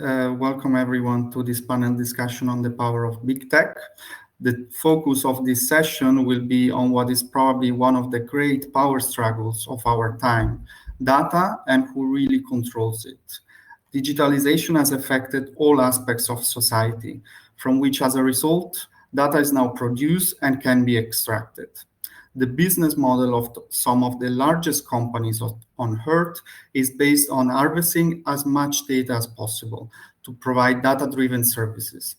Welcome everyone to this panel discussion on the power of big tech. The focus of this session will be on what is probably one of the great power struggles of our time, data and who really controls it. Digitalization has affected all aspects of society, from which as a result, data is now produced and can be extracted. The business model of some of the largest companies on Earth is based on harvesting as much data as possible to provide data-driven services.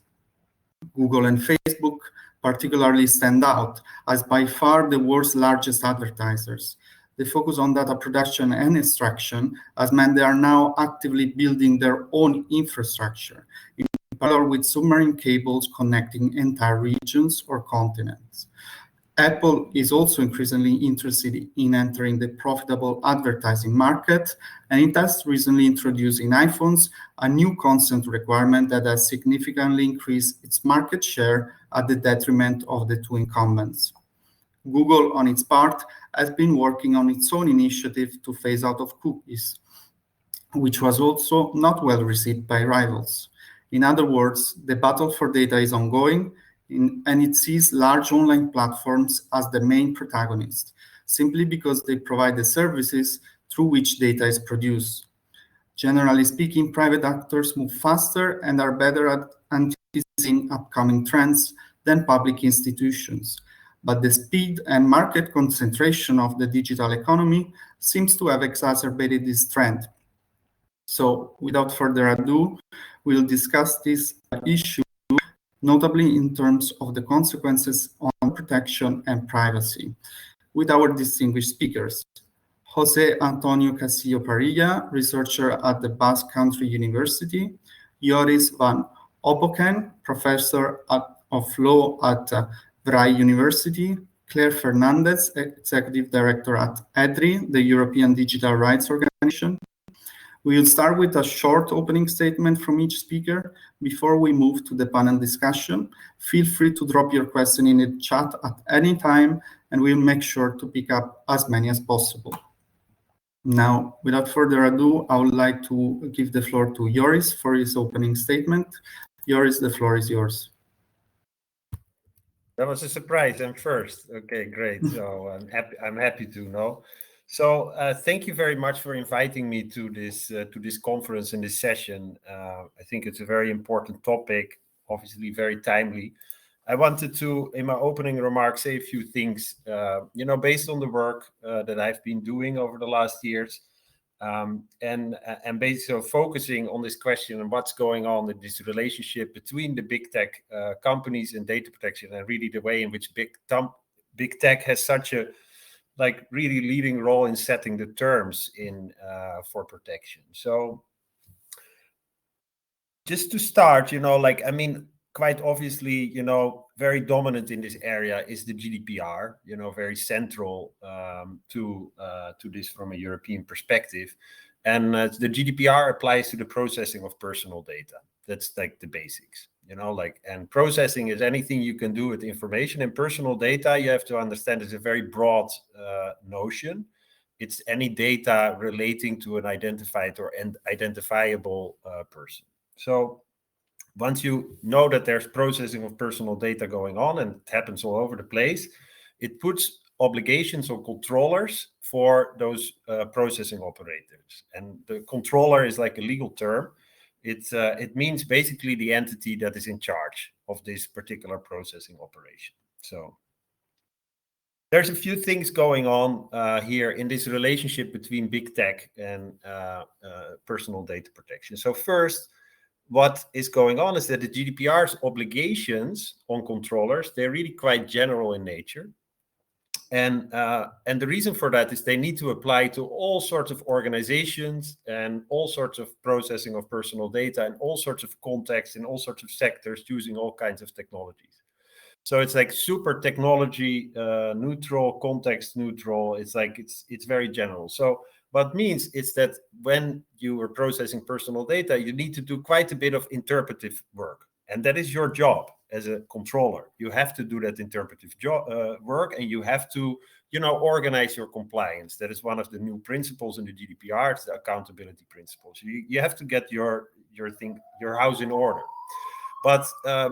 Google and Facebook particularly stand out as by far the world's largest advertisers. The focus on data production and extraction has meant they are now actively building their own infrastructure, in parallel with submarine cables connecting entire regions or continents. Apple is also increasingly interested in entering the profitable advertising market, and it has recently introduced in iPhones a new consent requirement that has significantly increased its market share at the detriment of the two incumbents. Google, on its part, has been working on its own initiative to phase out of cookies, which was also not well received by rivals. In other words, the battle for data is ongoing, and it sees large online platforms as the main protagonist, simply because they provide the services through which data is produced. Generally speaking, private actors move faster and are better at anticipating upcoming trends than public institutions. But the speed and market concentration of the digital economy seems to have exacerbated this trend. So, without further ado, we'll discuss this issue, notably in terms of the consequences on protection and privacy, with our distinguished speakers. Jose Antonio Casillo Parilla, researcher at the Basque Country University, Joris van Overtaken, professor of law at Vrije University, Claire Fernandez, executive director at EDRI, the European Digital Rights Organization. We will start with a short opening statement from each speaker before we move to the panel discussion. Feel free to drop your question in the chat at any time, and we'll make sure to pick up as many as possible. Now, without further ado, I would like to give the floor to Joris for his opening statement. Joris, the floor is yours. That was a surprise. I'm first. Okay, great. So I'm happy to know. So thank you very much for inviting me to this conference and this session. I think it's a very important topic, obviously very timely. I wanted to, in my opening remarks, say a few things, based on the work that I've been doing over the last years, and basically focusing on this question and what's going on in this relationship between the big tech companies and data protection, and really the way in which big tech has such a really leading role in setting the terms for protection. So just to start, quite obviously, very dominant in this area is the GDPR, very central to this from a European perspective. And the GDPR applies to the processing of personal data. That's like the basics, and processing is anything you can do with information. And personal data, you have to understand, is a very broad notion. It's any data relating to an identified or identifiable person. So once you know that there's processing of personal data going on, and it happens all over the place, it puts obligations on controllers for those processing operators. And the controller is like a legal term. It means basically the entity that is in charge of this particular processing operation. So there's a few things going on here in this relationship between big tech and personal data protection. So first, what is going on is that the GDPR's obligations on controllers, they're really quite general in nature. And the reason for that is they need to apply to all sorts of organizations and all sorts of processing of personal data and all sorts of contexts in all sorts of sectors using all kinds of technologies. So it's like super technology neutral, context neutral. It's very general. So what means is that when you are processing personal data, you need to do quite a bit of interpretive work. And that is your job as a controller. You have to do that interpretive work, and you have to, organize your compliance. That is one of the new principles in the GDPR. It's the accountability principle. So you have to get your your house in order. But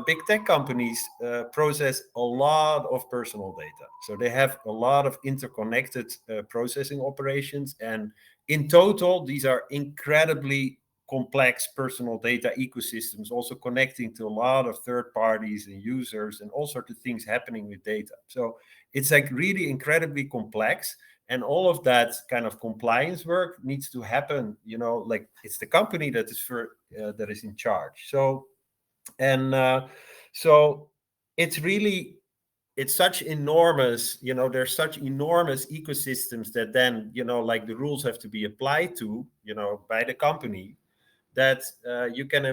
big tech companies process a lot of personal data. So they have a lot of interconnected processing operations. And in total, these are incredibly complex personal data ecosystems, also connecting to a lot of third parties and users and all sorts of things happening with data. So it's like really incredibly complex. And all of that kind of compliance work needs to happen, like it's the company that is in charge. So it's such enormous, there's such enormous ecosystems that then, like the rules have to be applied to, by the company, that you can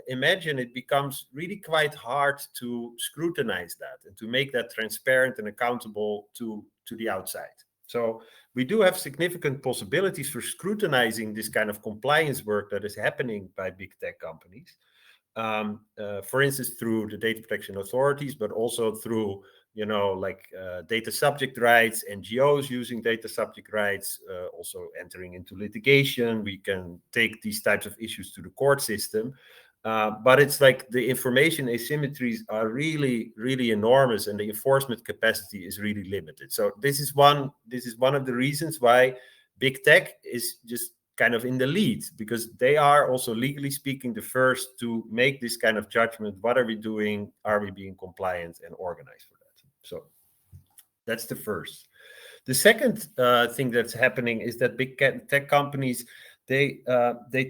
imagine it becomes really quite hard to scrutinize that and to make that transparent and accountable to the outside. So we do have significant possibilities for scrutinizing this kind of compliance work that is happening by big tech companies. For instance, through the data protection authorities, but also through, data subject rights, NGOs using data subject rights, also entering into litigation. We can take these types of issues to the court system. But it's like the information asymmetries are really, really enormous, and the enforcement capacity is really limited. So this is one of the reasons why big tech is just kind of in the lead, because they are also legally speaking the first to make this kind of judgment. What are we doing? Are we being compliant and organized for that? So that's the first. The second thing that's happening is that big tech companies, they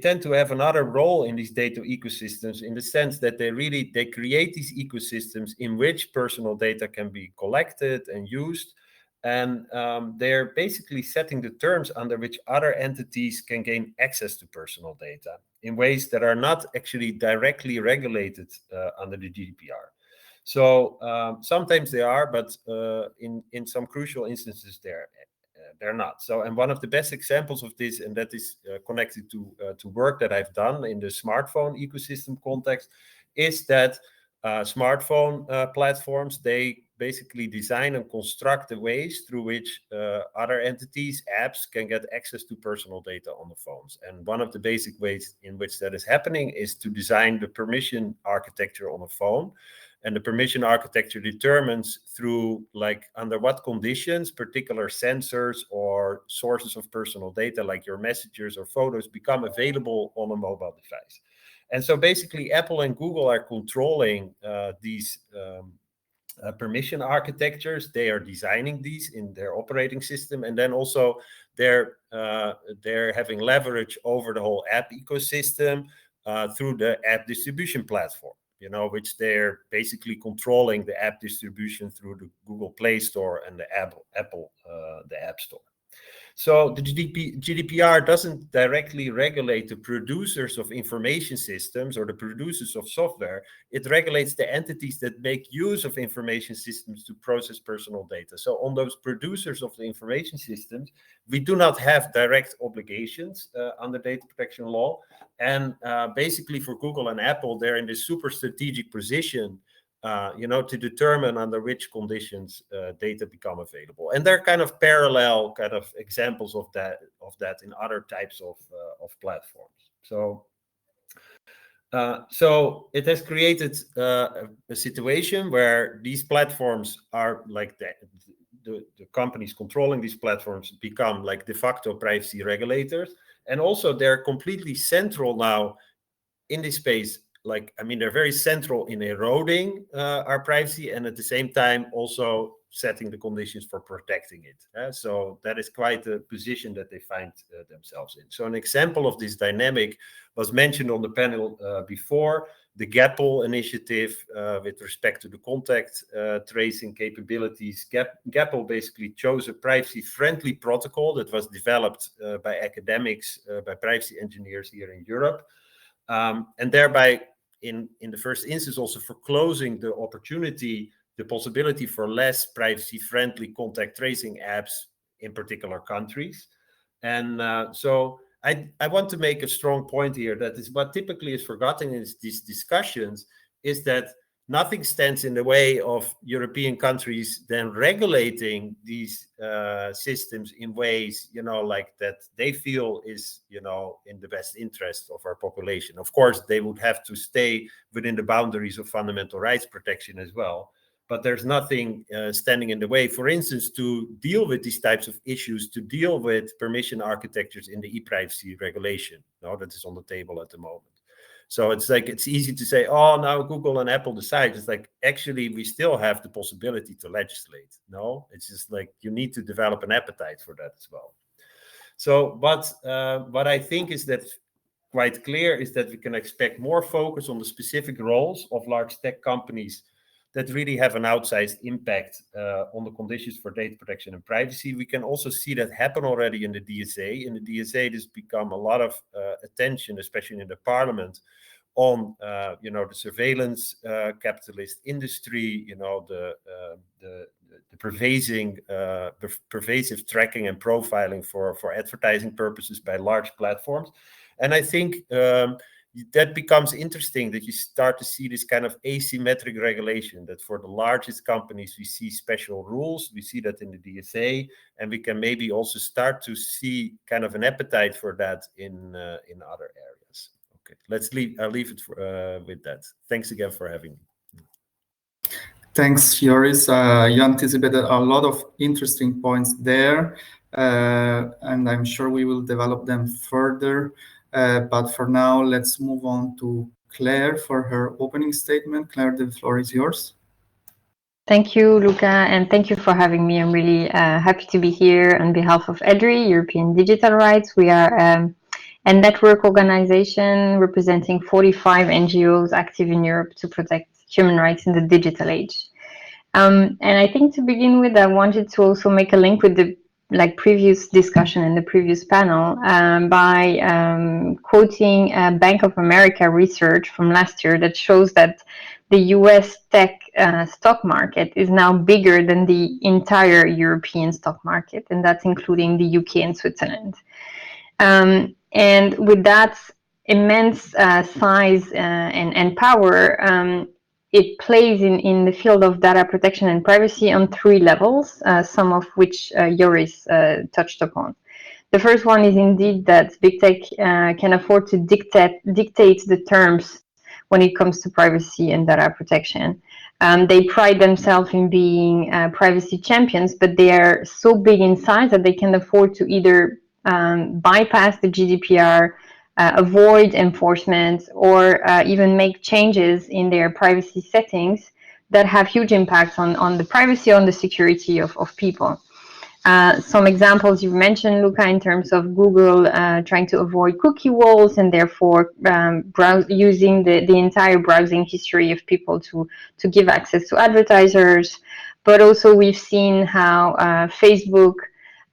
tend to have another role in these data ecosystems, in the sense that they create these ecosystems in which personal data can be collected and used. And they're basically setting the terms under which other entities can gain access to personal data in ways that are not actually directly regulated under the GDPR. So sometimes they are, but in some crucial instances they're not. So, and one of the best examples of this, and that is connected to work that I've done in the smartphone ecosystem context, is that smartphone platforms, they basically design and construct the ways through which other entities, apps, can get access to personal data on the phones. And one of the basic ways in which that is happening is to design the permission architecture on a phone. And the permission architecture determines through, like, under what conditions particular sensors or sources of personal data, like your messages or photos, become available on a mobile device. And so basically Apple and Google are controlling these permission architectures. They are designing these in their operating system, and then also they're having leverage over the whole app ecosystem through the app distribution platform, which they're basically controlling the app distribution through the Google Play Store and the Apple the App Store. So the GDPR doesn't directly regulate the producers of information systems or the producers of software. It regulates the entities that make use of information systems to process personal data. So on those producers of the information systems, we do not have direct obligations under data protection law. And basically for Google and Apple, they're in this super strategic position to determine under which conditions data become available. And there are kind of parallel kind of examples of that in other types of platforms. So it has created a situation where these platforms are like the companies controlling these platforms become like de facto privacy regulators. And also they're completely central now in this space. They're very central in eroding our privacy, and at the same time also setting the conditions for protecting it. So that is quite a position that they find themselves in. So an example of this dynamic was mentioned on the panel before, the GAPL initiative with respect to the contact tracing capabilities. GAPL basically chose a privacy-friendly protocol that was developed by academics, by privacy engineers here in Europe. And thereby, in the first instance, also foreclosing the possibility for less privacy-friendly contact tracing apps in particular countries. And so I want to make a strong point here that is what typically is forgotten in these discussions is that nothing stands in the way of European countries then regulating these systems in ways, like that they feel is, in the best interest of our population. Of course, they would have to stay within the boundaries of fundamental rights protection as well. But there's nothing standing in the way, for instance, to deal with these types of issues, to deal with permission architectures in the e-privacy regulation. That is on the table at the moment. So it's like, it's easy to say, oh, now Google and Apple decide. It's like, actually, we still have the possibility to legislate. No, it's just like you need to develop an appetite for that as well. So, but what I think is that quite clear is that we can expect more focus on the specific roles of large tech companies that really have an outsized impact on the conditions for data protection and privacy. We can also see that happen already in the DSA. In the DSA, there's become a lot of attention, especially in the parliament, on the surveillance capitalist industry, the pervasive tracking and profiling for advertising purposes by large platforms. And I think that becomes interesting, that you start to see this kind of asymmetric regulation, that for the largest companies, we see special rules. We see that in the DSA, and we can maybe also start to see kind of an appetite for that in other areas. Okay, I'll leave it with that. Thanks again for having me. Thanks, Joris. You anticipated a lot of interesting points there, and I'm sure we will develop them further. But for now, let's move on to Claire for her opening statement. Claire, the floor is yours. Thank you, Luca, and thank you for having me. I'm really happy to be here on behalf of EDRI, European Digital Rights. We are a network organization representing 45 NGOs active in Europe to protect human rights in the digital age. And I think to begin with, I wanted to also make a link with the previous discussion in the previous panel by quoting Bank of America research from last year that shows that the US tech stock market is now bigger than the entire European stock market, and that's including the UK and Switzerland. And with that immense size and power, it plays in the field of data protection and privacy on 3 levels, some of which Joris touched upon. The first one is indeed that big tech can afford to dictate the terms when it comes to privacy and data protection. They pride themselves in being privacy champions, but they are so big in size that they can afford to either bypass the GDPR, avoid enforcement, or even make changes in their privacy settings that have huge impacts on the privacy, on the security of people. Some examples you've mentioned, Luca, in terms of Google trying to avoid cookie walls and therefore using the entire browsing history of people to give access to advertisers. But also we've seen how Facebook,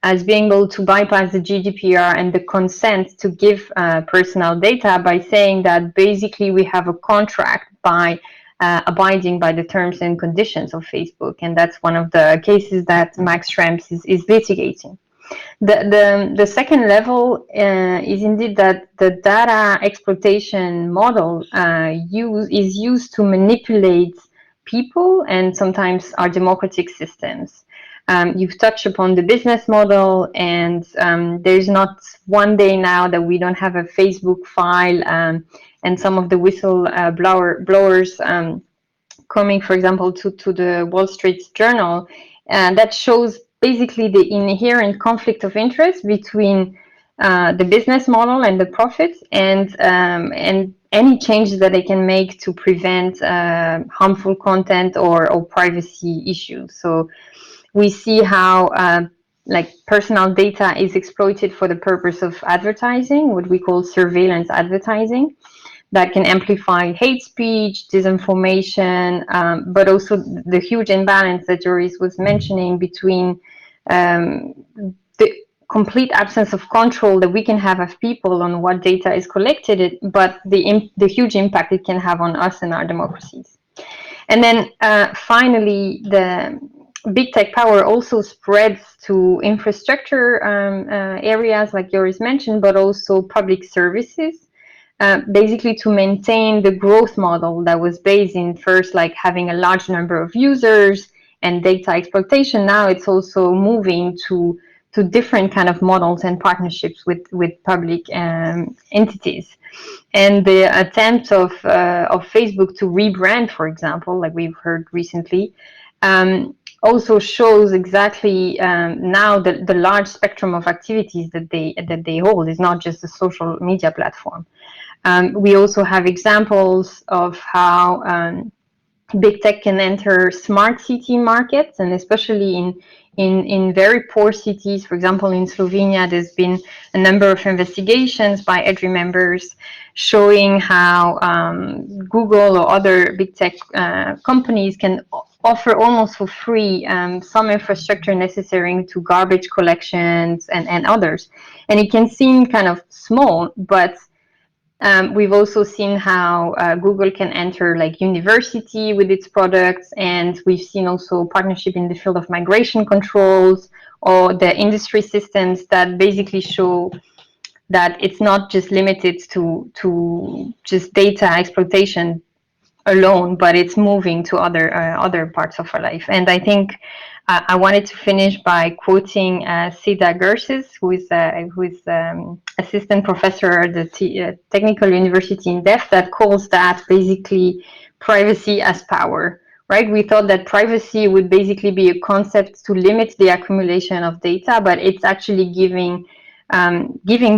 as being able to bypass the GDPR and the consent to give personal data by saying that basically we have a contract by abiding by the terms and conditions of Facebook. And that's one of the cases that Max Schrems is litigating. The second level is indeed that the data exploitation model is used to manipulate people and sometimes our democratic systems. You've touched upon the business model, and there's not one day now that we don't have a Facebook file and some of the blowers coming, for example, to the Wall Street Journal, that shows basically the inherent conflict of interest between the business model and the profits, and any changes that they can make to prevent harmful content or privacy issues. So we see how personal data is exploited for the purpose of advertising, what we call surveillance advertising, that can amplify hate speech, disinformation, but also the huge imbalance that Joris was mentioning between the complete absence of control that we can have of people on what data is collected, but the huge impact it can have on us and our democracies. And then finally, the big tech power also spreads to infrastructure areas like Joris mentioned, but also public services. basically to maintain the growth model that was based in first like having a large number of users and data exploitation. Now it's also moving to different kind of models and partnerships with public entities. And the attempt of Facebook to rebrand, for example, like we've heard recently, also shows exactly now the large spectrum of activities that they hold is not just a social media platform. We also have examples of how big tech can enter smart city markets, and especially in very poor cities. For example, in Slovenia, there's been a number of investigations by EDRI members showing how Google or other big tech companies can offer almost for free some infrastructure necessary to garbage collections and others. And it can seem kind of small, but we've also seen how Google can enter like university with its products, and we've seen also partnership in the field of migration controls or the industry systems that basically show that it's not just limited to just data exploitation alone, but it's moving to other parts of our life. And I think I wanted to finish by quoting Sida Gerses, who is assistant professor at the Technical University in Delft, that calls that basically privacy as power. Right? We thought that privacy would basically be a concept to limit the accumulation of data, but it's actually giving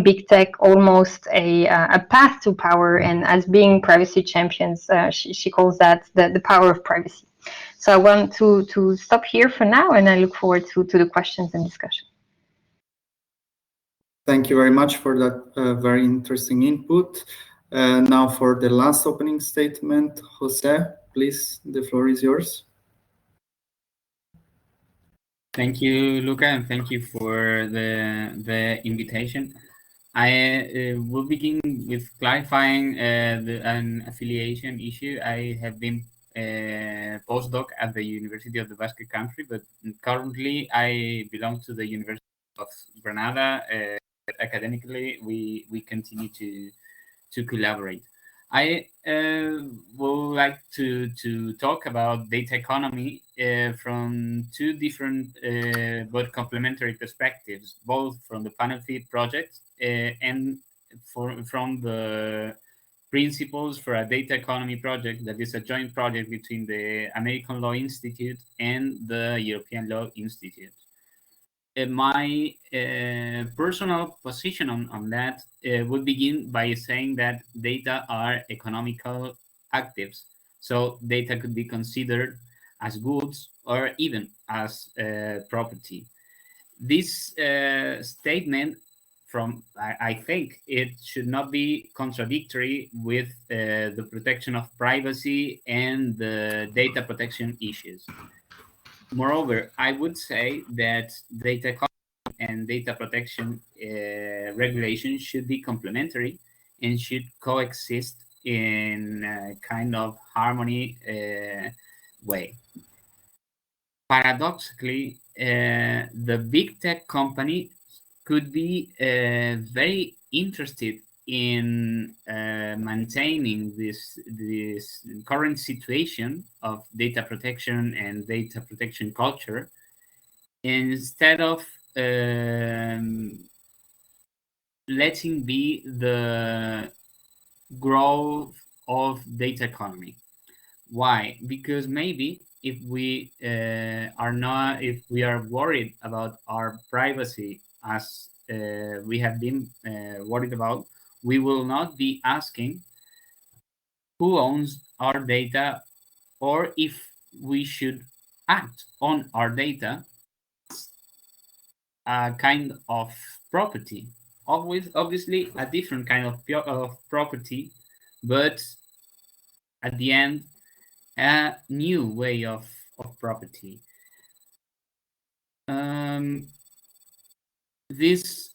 big tech almost a path to power, and as being privacy champions, she calls that the power of privacy. So I want to stop here for now, and I look forward to the questions and discussion. Thank you very much for that very interesting input. Now for the last opening statement, Jose, please, the floor is yours. Thank you, Luca, and thank you for the invitation. I will begin with clarifying an affiliation issue. I have been a postdoc at the University of the Basque Country, but currently I belong to the University of Granada. Academically, we continue to collaborate. I would like to talk about data economy from two different but complementary perspectives, both from the Panel-Fit project and from the principles for a data economy project that is a joint project between the American Law Institute and the European Law Institute. My personal position on that would begin by saying that data are economical actives. So data could be considered as goods or even as property. This statement, I think it should not be contradictory with the protection of privacy and the data protection issues. Moreover, I would say that data economy and data protection regulation should be complementary and should coexist in a kind of harmony way. Paradoxically, the big tech company could be very interested in maintaining this current situation of data protection and data protection culture, instead of letting be the growth of data economy. Why? Because maybe if we are worried about our privacy as we have been worried about, we will not be asking who owns our data or if we should act on our data as a kind of property. Obviously a different kind of property, but at the end, a new way of property. This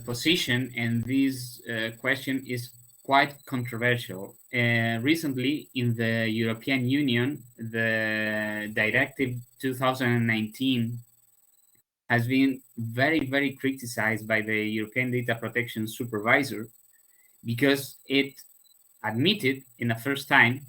position and this question is quite controversial. Recently, in the European Union, the Directive 2019 has been very, very criticized by the European Data Protection Supervisor, because it admitted in the first time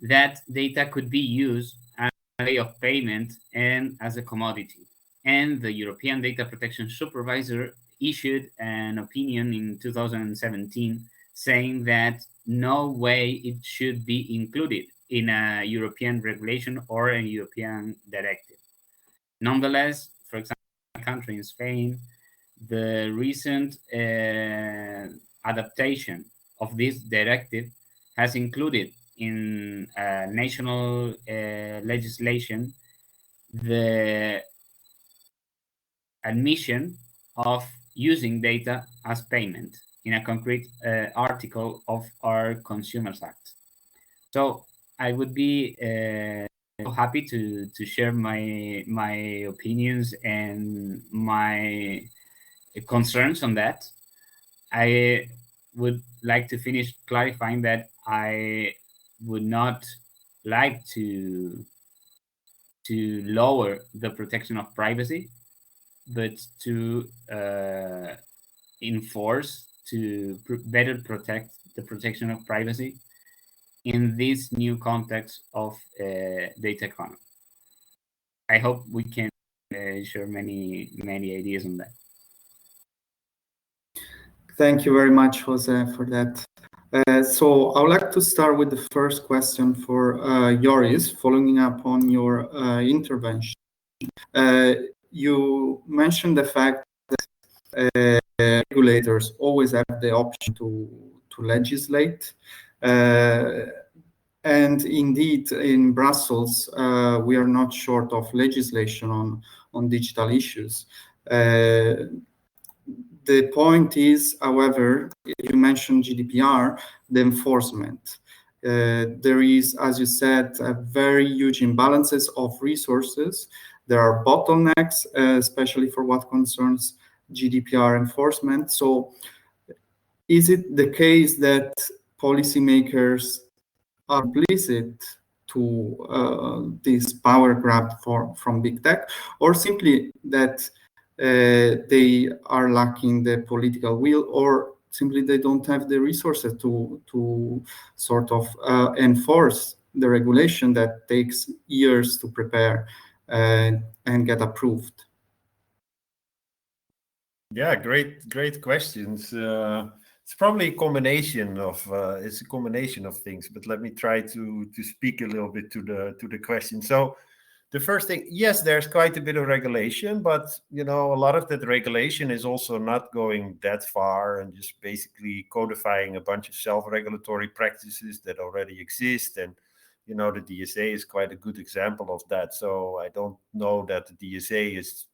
that data could be used as a way of payment and as a commodity. And the European Data Protection Supervisor issued an opinion in 2017 saying that no way it should be included in a European regulation or a European directive. Nonetheless, for example, in my country, in Spain, the recent adaptation of this directive has included in national legislation the admission of using data as payment in a concrete article of our Consumers Act. So I would be happy to share my opinions and my concerns on that. I would like to finish clarifying that I would not like to lower the protection of privacy, but to enforce to better protect the protection of privacy in this new context of data economy. I hope we can share many ideas on that. Thank you very much, Jose, for that. So I would like to start with the first question for Joris, following up on your intervention. You mentioned the fact that regulators always have the option to legislate. And indeed, in Brussels, we are not short of legislation on digital issues. The point is, however, you mentioned GDPR, the enforcement. There is, as you said, very huge imbalances of resources. There are bottlenecks, especially for what concerns GDPR enforcement. So is it the case that policymakers are complicit to this power grab from big tech, or simply that they are lacking the political will, or simply they don't have the resources to sort of enforce the regulation that takes years to prepare and get approved? Yeah, great questions. It's probably a combination of things, but let me try to speak a little bit to the question. So the first thing, yes, there's quite a bit of regulation, but a lot of that regulation is also not going that far and just basically codifying a bunch of self-regulatory practices that already exist. And the DSA is quite a good example of that. So I don't know that the DSA is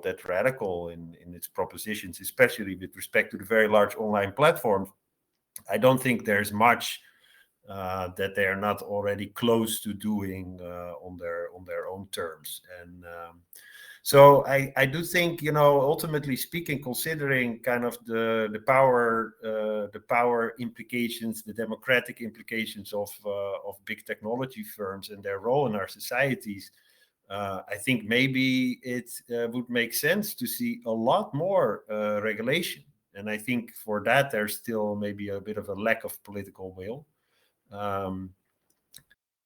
that radical in its propositions, especially with respect to the very large online platforms. I don't think there's much that they are not already close to doing on their own terms. And so I do think, ultimately speaking, considering kind of the power implications, the democratic implications of big technology firms and their role in our societies, I think maybe it would make sense to see a lot more regulation. And I think for that, there's still maybe a bit of a lack of political will.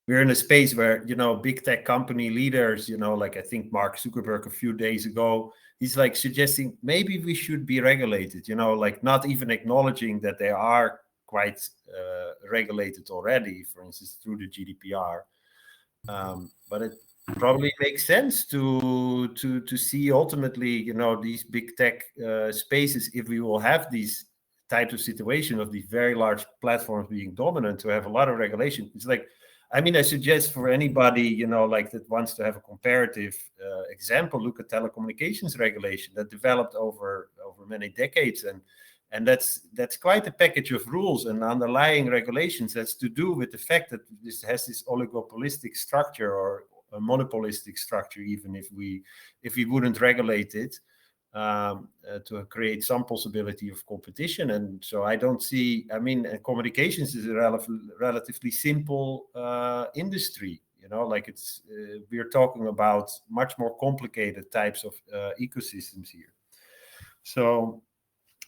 We're in a space where, big tech company leaders, like I think Mark Zuckerberg a few days ago, he's like suggesting maybe we should be regulated, like not even acknowledging that they are quite regulated already, for instance, through the GDPR. But it probably makes sense to see ultimately, these big tech spaces, if we will have these types of situation of these very large platforms being dominant, to have a lot of regulation. It's like, I suggest for anybody, like that wants to have a comparative example, look at telecommunications regulation that developed over many decades. And that's quite a package of rules and underlying regulations that's to do with the fact that this has this oligopolistic structure or a monopolistic structure, even if we wouldn't regulate it, to create some possibility of competition. And so I don't see, communications is a relatively simple industry, like it's we're talking about much more complicated types of ecosystems here. So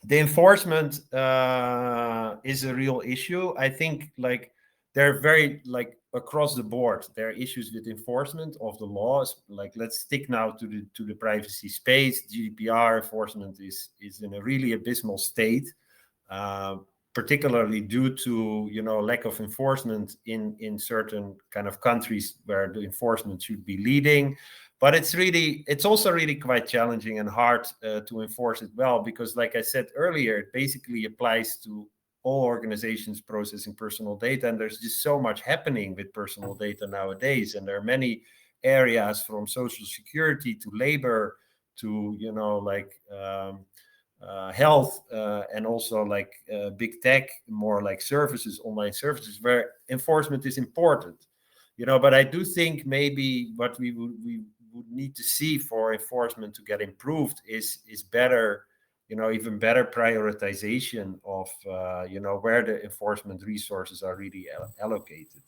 The enforcement is a real issue. I think like they're very like across the board. There are issues with enforcement of the laws. Like let's stick now to the privacy space. GDPR enforcement is in a really abysmal state, particularly due to lack of enforcement in certain kind of countries where the enforcement should be leading. But it's also really quite challenging and hard to enforce it well, because like I said earlier, it basically applies to all organizations processing personal data. And there's just so much happening with personal data nowadays. And there are many areas from social security to labor to, health and also like big tech, more like services, online services, where enforcement is important. But I do think maybe what we would need to see for enforcement to get improved is better, even better prioritization of where the enforcement resources are really allocated,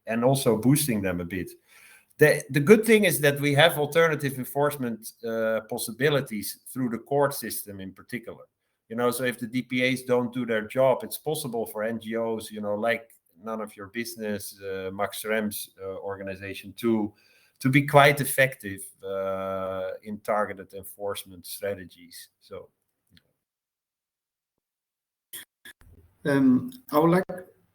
and also boosting them a bit. The good thing is that we have alternative enforcement possibilities through the court system in particular. So if the DPAs don't do their job, it's possible for NGOs, like None of Your Business, Max Schrems organization, to be quite effective in targeted enforcement strategies. So, I would like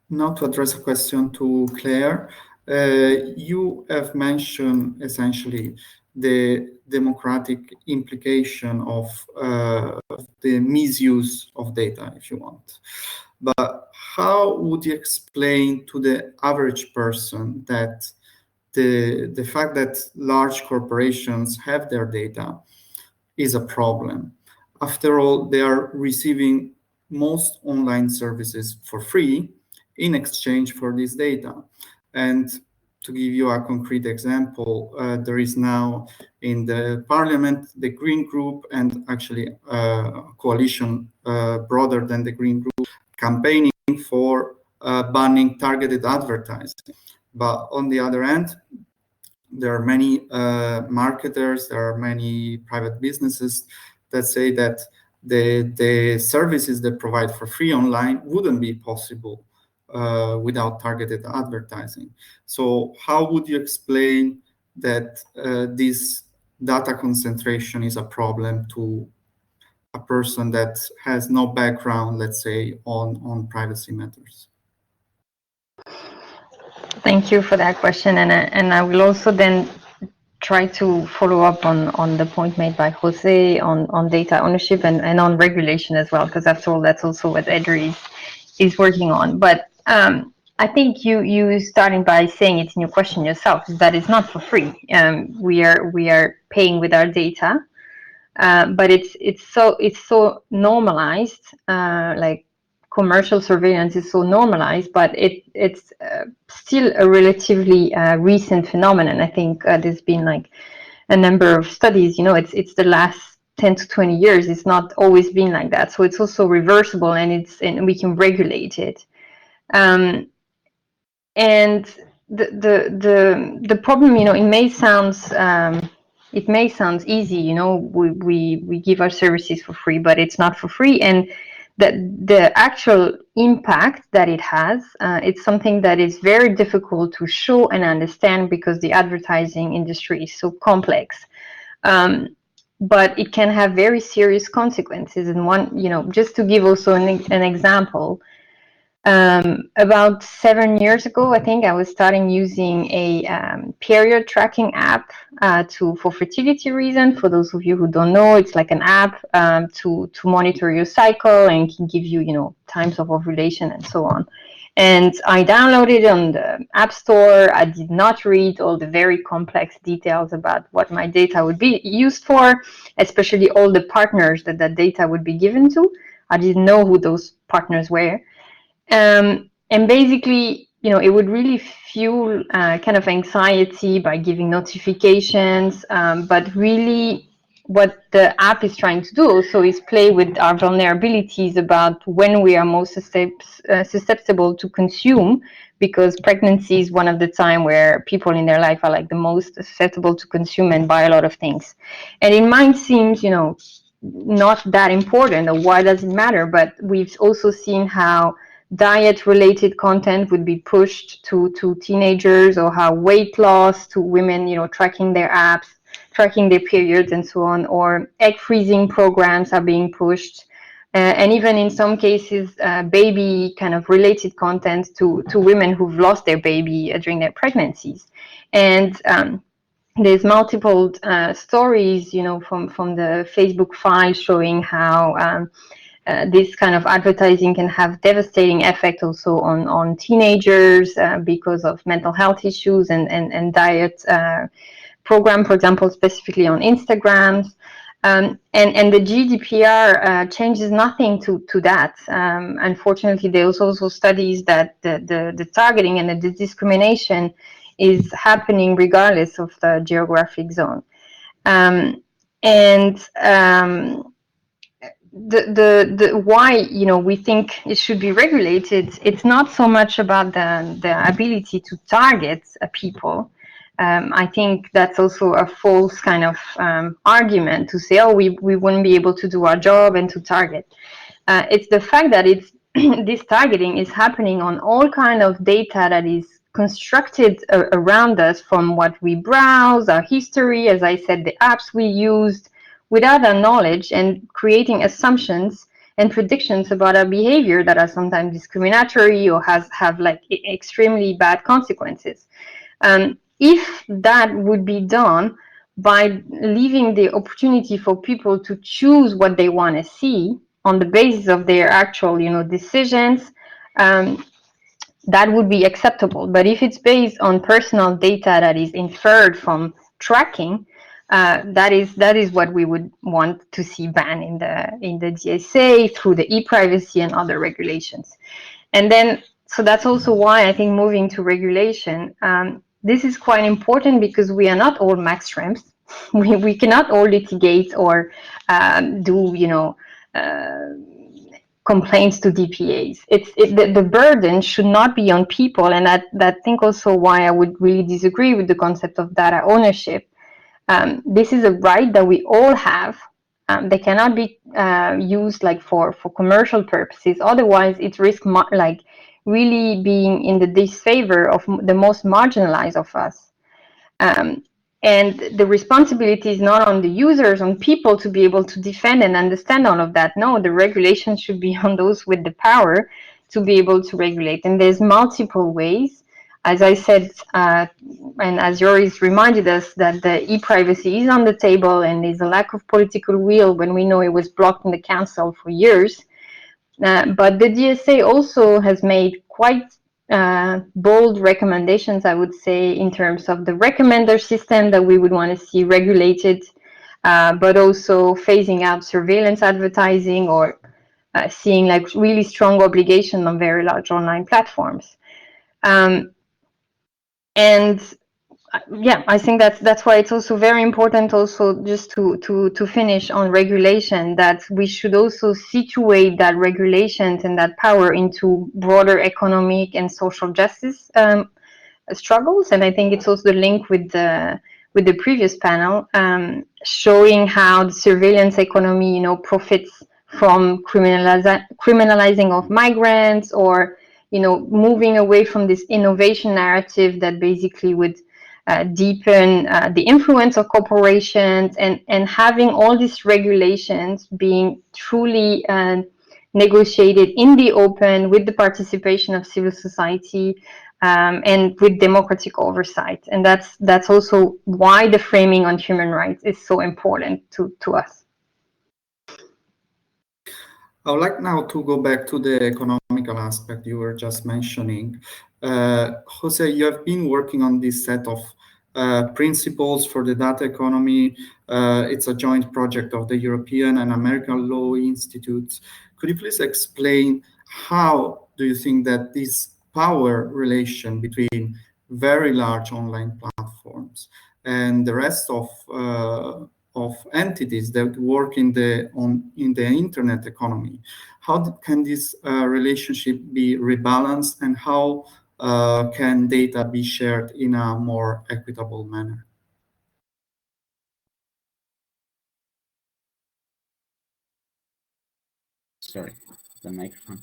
now to address a question to Claire. You have mentioned essentially the democratic implication of the misuse of data, if you want. But how would you explain to the average person that the fact that large corporations have their data is a problem? After all, they are receiving most online services for free in exchange for this data. And to give you a concrete example, there is now in the parliament, the Green Group, and actually a coalition broader than the Green Group, campaigning for banning targeted advertising. But on the other hand, there are many marketers, there are many private businesses that say that the services they provide for free online wouldn't be possible without targeted advertising. So how would you explain that this data concentration is a problem to a person that has no background, let's say, on privacy matters? Thank you for that question, and I will also then try to follow up on the point made by Jose on data ownership and on regulation as well, because after all, that's also what EDRI is working on. But I think you starting by saying it in your question yourself, is that it's not for free. We are paying with our data, but it's so normalized, like commercial surveillance is so normalized, but it's still a relatively recent phenomenon. I think there's been like a number of studies, it's the last 10 to 20 years. It's not always been like that. So it's also reversible, and we can regulate it. And the problem, it may sound easy, we give our services for free, but it's not for free. And the actual impact that it has, it's something that is very difficult to show and understand because the advertising industry is so complex. But it can have very serious consequences. And one, just to give also an example, about 7 years ago, I think I was starting using a period tracking app for fertility reasons. For those of you who don't know, it's like an app to monitor your cycle and can give you, times of ovulation and so on. And I downloaded it on the App Store. I did not read all the very complex details about what my data would be used for, especially all the partners that data would be given to. I didn't know who those partners were. And basically, it would really fuel kind of anxiety by giving notifications. But really, what the app is trying to do also is play with our vulnerabilities about when we are most susceptible to consume, because pregnancy is one of the time where people in their life are like the most susceptible to consume and buy a lot of things. And it might seem, not that important, or why does it matter? But we've also seen how diet-related content would be pushed to teenagers, or how weight loss to women, tracking their apps, tracking their periods and so on, or egg freezing programs are being pushed. And even in some cases, baby kind of related content to women who've lost their baby during their pregnancies. And there's multiple stories, from the Facebook file showing how this kind of advertising can have devastating effect also on teenagers because of mental health issues and diet program, for example, specifically on Instagram. And the GDPR changes nothing to that. Unfortunately, there's also studies that the targeting and the discrimination is happening regardless of the geographic zone. The why we think it should be regulated, it's not so much about the ability to target people. I think that's also a false kind of argument to say, oh, we wouldn't be able to do our job and to target. It's the fact that it's this targeting is happening on all kind of data that is constructed around us, from what we browse, our history, as I said, the apps we used, without our knowledge, and creating assumptions and predictions about our behavior that are sometimes discriminatory or have like extremely bad consequences. If that would be done by leaving the opportunity for people to choose what they want to see on the basis of their actual, decisions, that would be acceptable. But if it's based on personal data that is inferred from tracking, that is what we would want to see banned in the DSA through the e-privacy and other regulations. And then, so that's also why I think moving to regulation, this is quite important, because we are not all Max Schrems. We cannot all litigate or do, complaints to DPAs. The burden should not be on people, and that think also why I would really disagree with the concept of data ownership. This is a right that we all have. They cannot be used like for commercial purposes. Otherwise, it risks like really being in the disfavor of the most marginalized of us. And the responsibility is not on the users, on people to be able to defend and understand all of that. No, the regulation should be on those with the power to be able to regulate. And there's multiple ways. As I said, and as Joris reminded us, that the e-privacy is on the table, and there's a lack of political will when we know it was blocked in the council for years. But the DSA also has made quite bold recommendations, I would say, in terms of the recommender system that we would want to see regulated, but also phasing out surveillance advertising, or seeing like really strong obligation on very large online platforms. And yeah, I think that's why it's also very important, also just to finish on regulation, that we should also situate that regulations and that power into broader economic and social justice struggles. And I think it's also the link with the previous panel, showing how the surveillance economy, profits from criminalizing of migrants, or moving away from this innovation narrative that basically would deepen the influence of corporations, and having all these regulations being truly negotiated in the open with the participation of civil society, and with democratic oversight. And that's also why the framing on human rights is so important to us. I would like now to go back to the economical aspect you were just mentioning. Jose, you have been working on this set of principles for the data economy. It's a joint project of the European and American Law Institutes. Could you please explain how do you think that this power relation between very large online platforms and the rest of entities that work in the internet economy, how can this relationship be rebalanced, and how can data be shared in a more equitable manner? sorry, the microphone.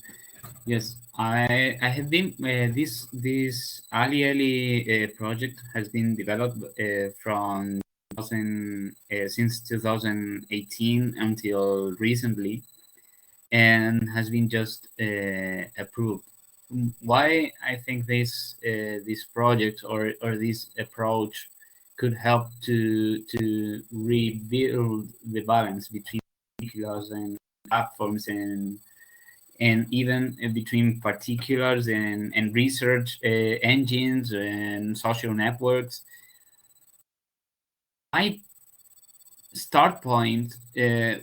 Yes, I have been this Ali project has been developed from since 2018 until recently, and has been just approved. Why I think this project or this approach could help to rebuild the balance between particulars and platforms and even between particulars and research engines and social networks. My start point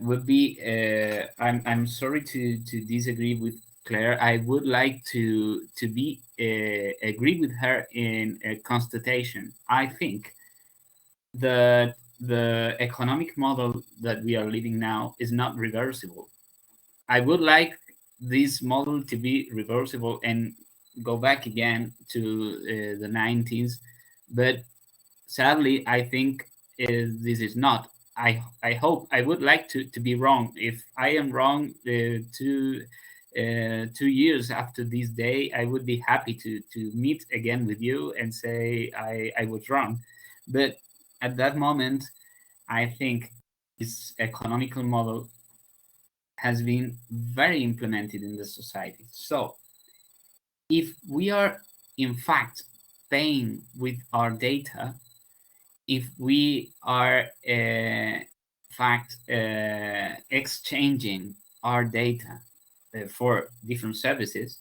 would be I'm sorry to disagree with Claire. I would like to be agree with her in a constatation. I think that the economic model that we are living now is not reversible. I would like this model to be reversible and go back again to the 90s, but sadly, I think this is not. I hope I would like to be wrong. If I am wrong, 2 years after this day, I would be happy to meet again with you and say I was wrong. But at that moment, I think this economical model has been very implemented in the society. So if we are in fact paying with our data, if we are in fact exchanging our data for different services,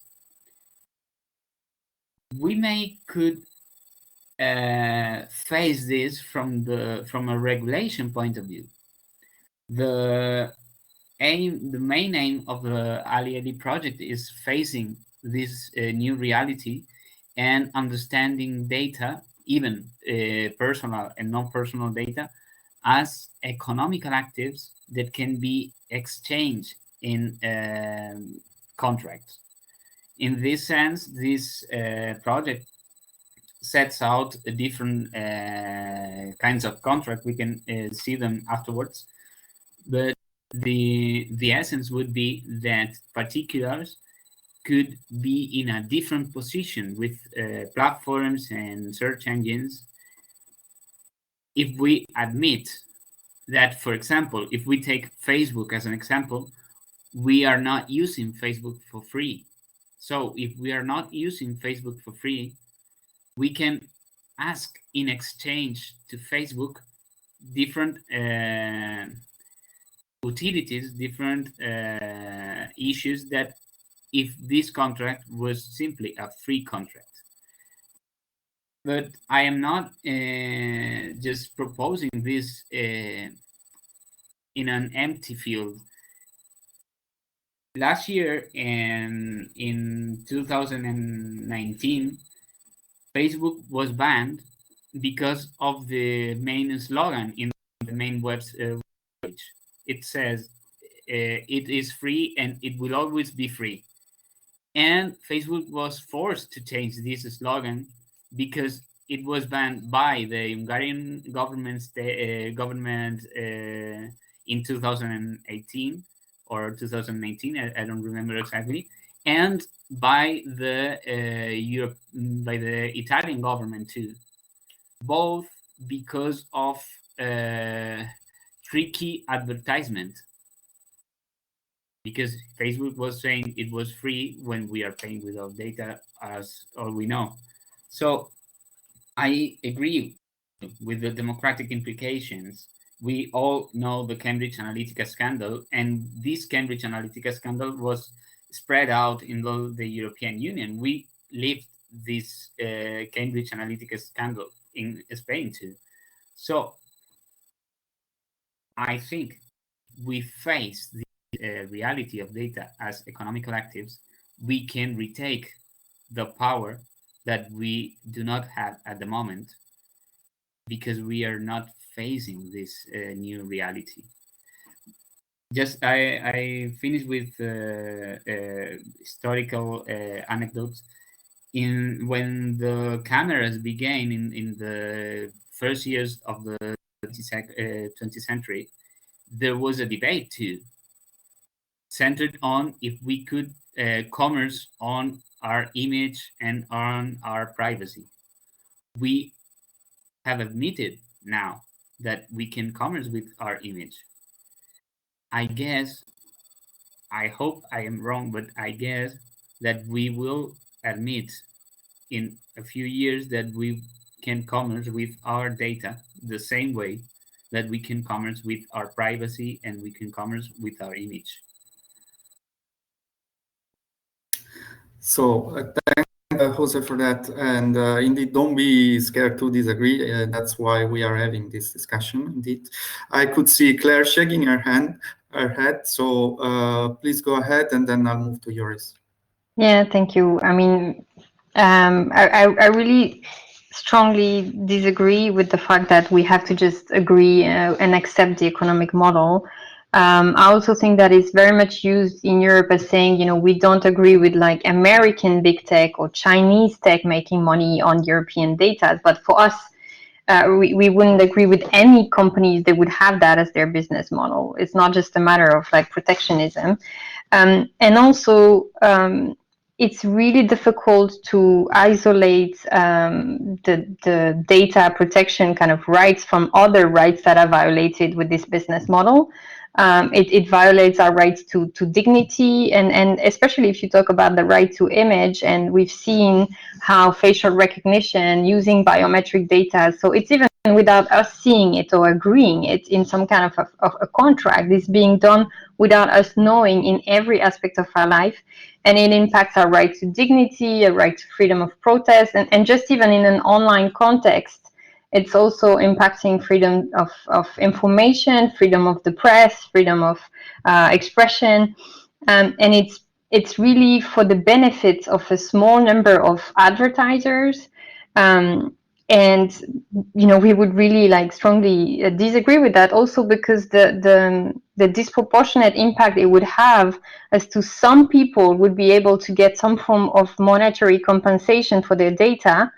we could face this from a regulation point of view. The main aim of the Ali project is facing this new reality and understanding data, even personal and non-personal data, as economical actives that can be exchanged in contracts. In this sense, this project sets out different kinds of contract. We can see them afterwards, but the essence would be that particulars could be in a different position with platforms and search engines if we admit that, for example, if we take Facebook as an example, we are not using Facebook for free. So if we are not using Facebook for free, we can ask in exchange to Facebook different utilities, different issues that if this contract was simply a free contract. But I am not just proposing this in an empty field. Last year, in 2019, Facebook was banned because of the main slogan in the main website. It says, it is free and it will always be free. And Facebook was forced to change this slogan because it was banned by the Hungarian government in 2018 or 2019. I don't remember exactly, and by the Italian government too, both because of tricky advertisement. Because Facebook was saying it was free when we are paying with our data, as all we know. So I agree with the democratic implications. We all know the Cambridge Analytica scandal, and this Cambridge Analytica scandal was spread out in the European Union. We lived this Cambridge Analytica scandal in Spain too. So I think we face the reality of data as economical actives, we can retake the power that we do not have at the moment because we are not facing this new reality. Just I finished with historical anecdotes. When the cameras began in the first years of the 20th century, there was a debate too. centered on if we could commerce on our image and on our privacy. We have admitted now that we can commerce with our image. I guess, I hope I am wrong, but I guess that we will admit in a few years that we can commerce with our data the same way that we can commerce with our privacy and we can commerce with our image. So thank Jose for that, and indeed, don't be scared to disagree. That's why we are having this discussion. Indeed, I could see Claire shaking her head. So please go ahead, and then I'll move to yours. Yeah, thank you. I mean, I really strongly disagree with the fact that we have to just agree and accept the economic model. I also think that it's very much used in Europe as saying, you know, we don't agree with like American big tech or Chinese tech making money on European data. But for us, we wouldn't agree with any companies that would have that as their business model. It's not just a matter of like protectionism. And also, it's really difficult to isolate the data protection kind of rights from other rights that are violated with this business model. It violates our rights to dignity, and especially if you talk about the right to image, and we've seen how facial recognition using biometric data, so it's even without us seeing it or agreeing it in some kind of a contract, is being done without us knowing in every aspect of our life. And it impacts our right to dignity, a right to freedom of protest, and just even in an online context, it's also impacting freedom of information, freedom of the press, freedom of expression. And it's really for the benefit of a small number of advertisers. And you know, we would really like strongly disagree with that, also because the disproportionate impact it would have, as to some people would be able to get some form of monetary compensation for their data,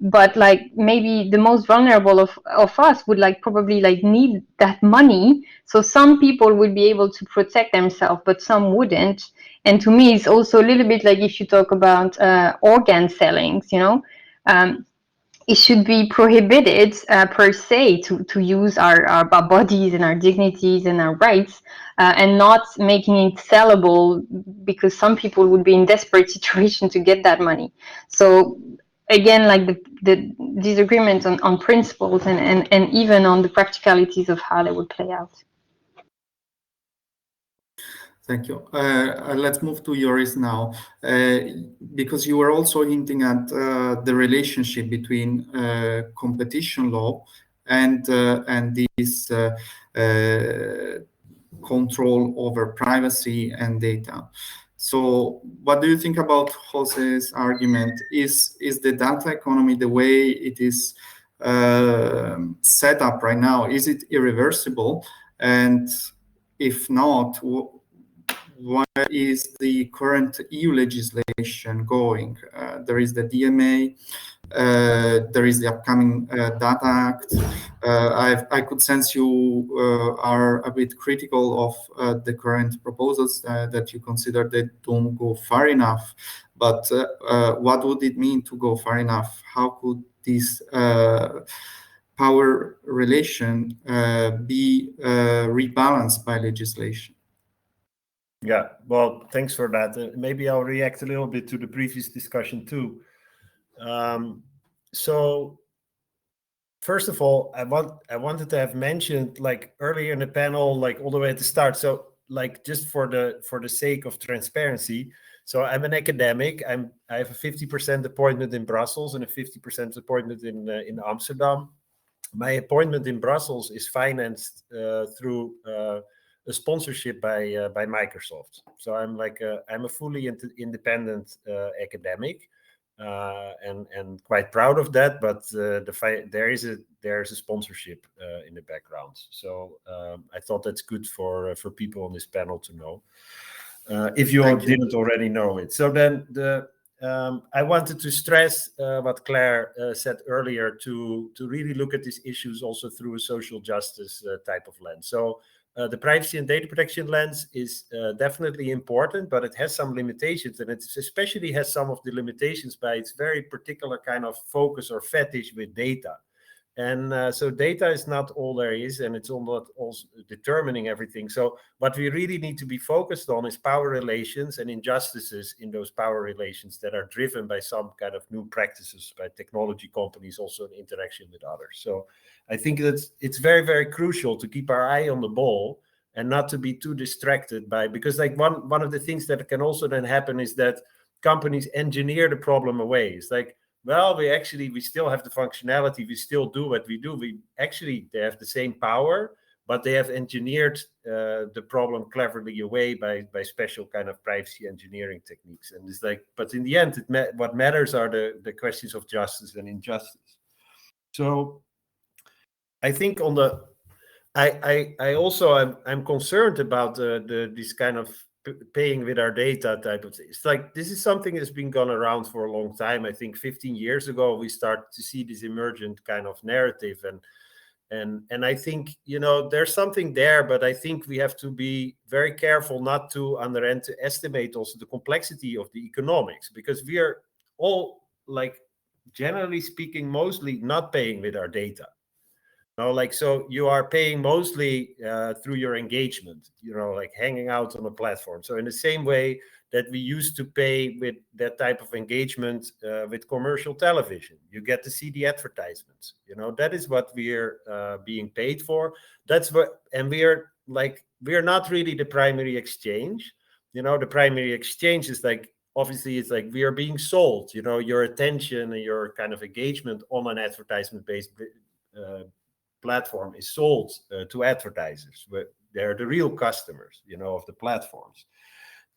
but like maybe the most vulnerable of us would like probably like need that money. So some people would be able to protect themselves, but some wouldn't. And to me, it's also a little bit like if you talk about organ sellings, you know, it should be prohibited per se to use our bodies and our dignities and our rights, and not making it sellable, because some people would be in desperate situation to get that money. So again, like the disagreement on principles and even on the practicalities of how they would play out. Thank you. Let's move to Joris now, because you were also hinting at the relationship between competition law and this control over privacy and data. So what do you think about Jose's argument? Is the data economy, the way it is set up right now, is it irreversible? And if not, where is the current EU legislation going? There is the DMA, there is the upcoming Data Act. I could sense you are a bit critical of the current proposals, that you consider they don't go far enough. But what would it mean to go far enough? How could this power relation be rebalanced by legislation? Yeah, well, thanks for that. Maybe I'll react a little bit to the previous discussion too. So first of all, I wanted to have mentioned, like earlier in the panel, like all the way at the start. So like just for the sake of transparency, so I'm an academic. I have a 50% appointment in Brussels and a 50% appointment in Amsterdam. My appointment in Brussels is financed through a sponsorship by Microsoft. So I'm a fully independent academic, and quite proud of that. But there is a sponsorship in the background. So I thought that's good for people on this panel to know, if you didn't already know it. So then I wanted to stress what Claire said earlier, to really look at these issues also through a social justice type of lens. So the privacy and data protection lens is definitely important, but it has some limitations, and it especially has some of the limitations by its very particular kind of focus or fetish with data. And so data is not all there is, and it's all not also determining everything. So what we really need to be focused on is power relations and injustices in those power relations that are driven by some kind of new practices by technology companies, also in interaction with others. So I think that it's very, very crucial to keep our eye on the ball and not to be too distracted by, because like one of the things that can also then happen is that companies engineer the problem away. It's like, well, we still have the functionality, we still do what we do. They have the same power, but they have engineered the problem cleverly away by special kind of privacy engineering techniques. And it's like, but in the end, what matters are the questions of justice and injustice. So I think on the, I also I'm concerned about this kind of paying with our data type of thing. It's like, this is something that's been gone around for a long time. I think 15 years ago, we started to see this emergent kind of narrative. And I think, there's something there, but I think we have to be very careful not to underestimate also the complexity of the economics, because we are all, like, generally speaking, mostly not paying with our data. So you are paying mostly through your engagement, like hanging out on a platform. So in the same way that we used to pay with that type of engagement with commercial television, you get to see the advertisements. That is what we're being paid for. And we're not really the primary exchange. The primary exchange is like, obviously, it's like we are being sold. Your attention and your kind of engagement on an advertisement-based platform is sold to advertisers, but they're the real customers, of the platforms.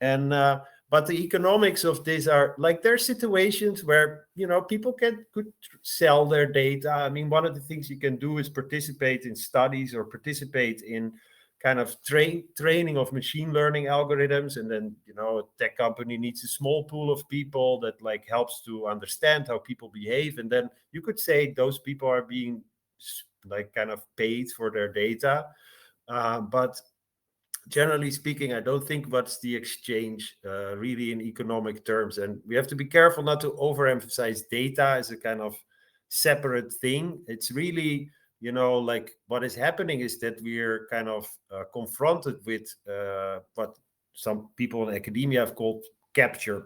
And but the economics of this are like, there are situations where people could sell their data. I mean, one of the things you can do is participate in studies or participate in kind of training of machine learning algorithms, and then a tech company needs a small pool of people that like helps to understand how people behave, and then you could say those people are being like kind of paid for their data, but generally speaking, I don't think what's the exchange really in economic terms, and we have to be careful not to overemphasize data as a kind of separate thing. It's really, like what is happening is that we're kind of confronted with what some people in academia have called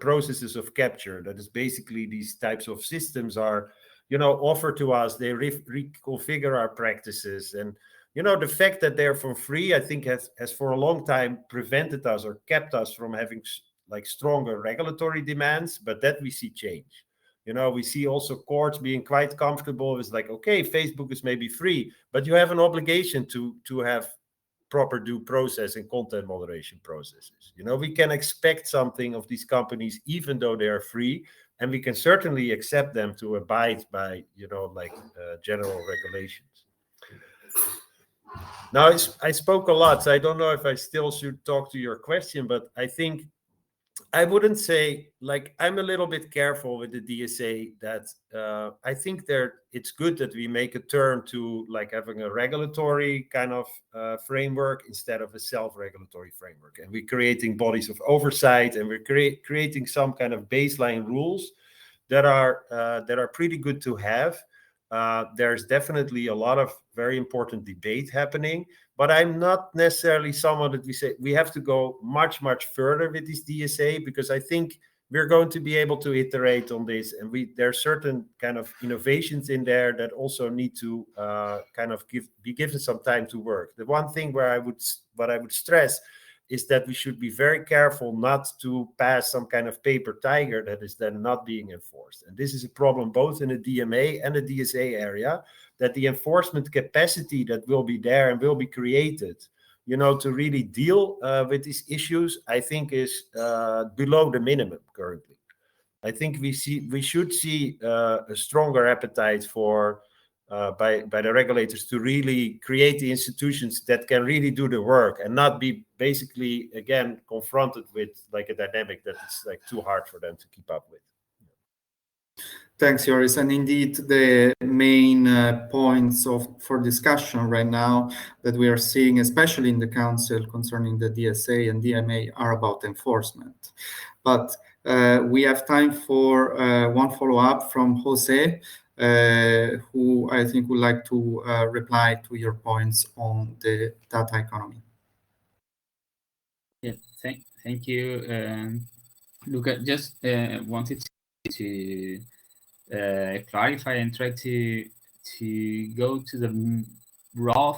processes of capture. That is basically these types of systems are offer to us, they reconfigure our practices. And, the fact that they're for free, I think has for a long time prevented us or kept us from having like stronger regulatory demands, but that we see change. We see also courts being quite comfortable with like, okay, Facebook is maybe free, but you have an obligation to have proper due process and content moderation processes. We can expect something of these companies, even though they are free, and we can certainly accept them to abide by, general regulations. Now, I spoke a lot, so I don't know if I still should talk to your question, but I think I wouldn't say, like, I'm a little bit careful with the DSA that I think it's good that we make a turn to like having a regulatory kind of framework instead of a self-regulatory framework. And we're creating bodies of oversight, and we're creating some kind of baseline rules that are pretty good to have. There's definitely a lot of very important debate happening, but I'm not necessarily someone that we say we have to go much, much further with this DSA, because I think we're going to be able to iterate on this, and there are certain kind of innovations in there that also need to kind of be given some time to work. The one thing what I would stress is that we should be very careful not to pass some kind of paper tiger that is then not being enforced. And this is a problem both in the DMA and the DSA area, that the enforcement capacity that will be there and will be created, to really deal with these issues, I think is below the minimum currently. I think we should see a stronger appetite for by the regulators to really create the institutions that can really do the work and not be basically, again, confronted with like a dynamic that is like too hard for them to keep up with. Thanks, Joris. And indeed, the main points for discussion right now that we are seeing, especially in the Council concerning the DSA and DMA, are about enforcement. But we have time for one follow-up from Jose, who I think would like to reply to your points on the data economy. Yeah, thank you. Luca, just wanted to clarify and try to go to the raw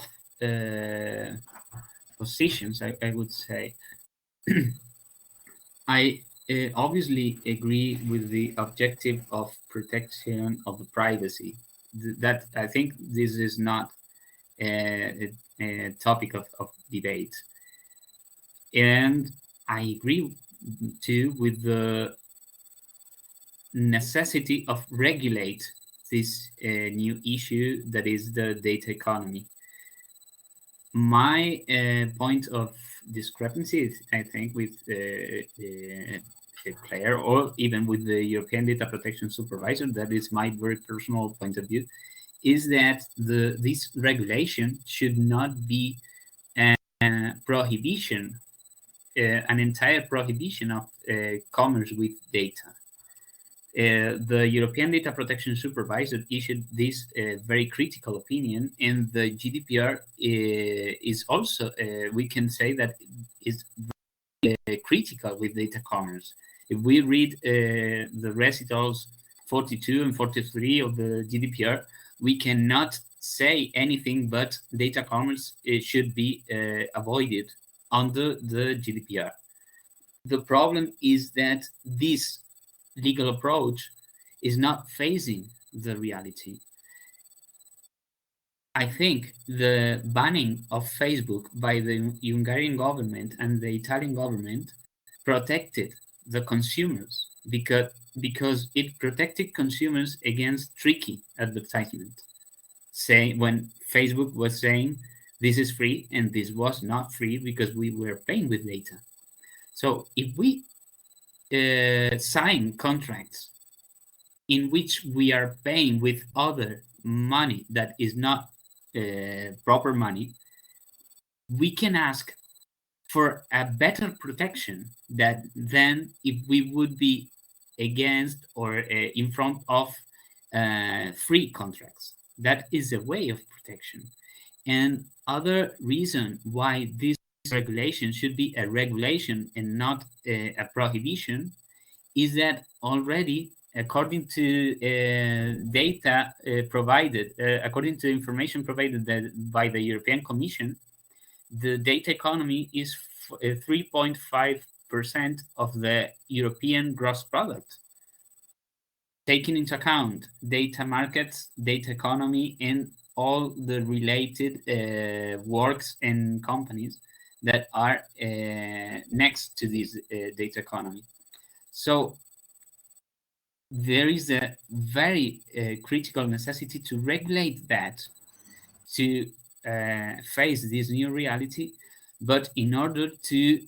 positions, I would say. I obviously agree with the objective of protection of the privacy. That I think this is not a topic of debate. And I agree too with the necessity of regulate this new issue that is the data economy. My point of discrepancy is, I think, with Claire or even with the European Data Protection Supervisor, that is my very personal point of view, is that this regulation should not be a prohibition, an entire prohibition of commerce with data. The European Data Protection Supervisor issued this very critical opinion, and the GDPR is also, we can say that is very critical with data commerce. If we read the recitals 42 and 43 of the GDPR, we cannot say anything but data commerce should be avoided under the GDPR. The problem is that this legal approach is not facing the reality. I think the banning of Facebook by the Hungarian government and the Italian government protected the consumers because it protected consumers against tricky advertisement. Say when Facebook was saying this is free and this was not free because we were paying with data. So if we sign contracts in which we are paying with other money that is not proper money, we can ask for a better protection than if we would be against or in front of free contracts. That is a way of protection. And other reason why this regulation should be a regulation and not a prohibition is that already, according to data provided, according to information provided by the European Commission, the data economy is 3.5% of the European gross product, taking into account data markets, data economy, and all the related works and companies that are next to this data economy. So there is a very critical necessity to regulate that, to face this new reality, but in order to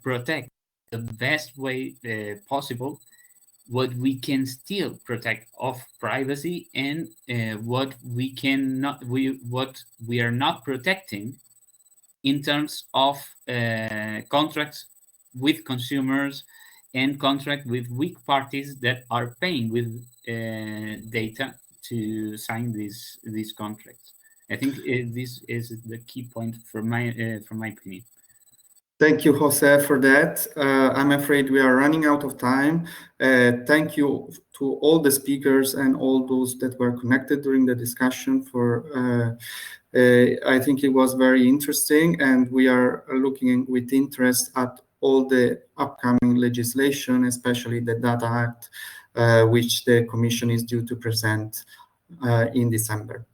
protect the best way possible what we can still protect of privacy and what we are not protecting in terms of contracts with consumers and contract with weak parties that are paying with data to sign these contracts. I think this is the key point from my opinion. Thank you, Jose, for that. I'm afraid we are running out of time. Thank you to all the speakers and all those that were connected during the discussion. I think it was very interesting, and we are looking with interest at all the upcoming legislation, especially the Data Act, which the Commission is due to present in December.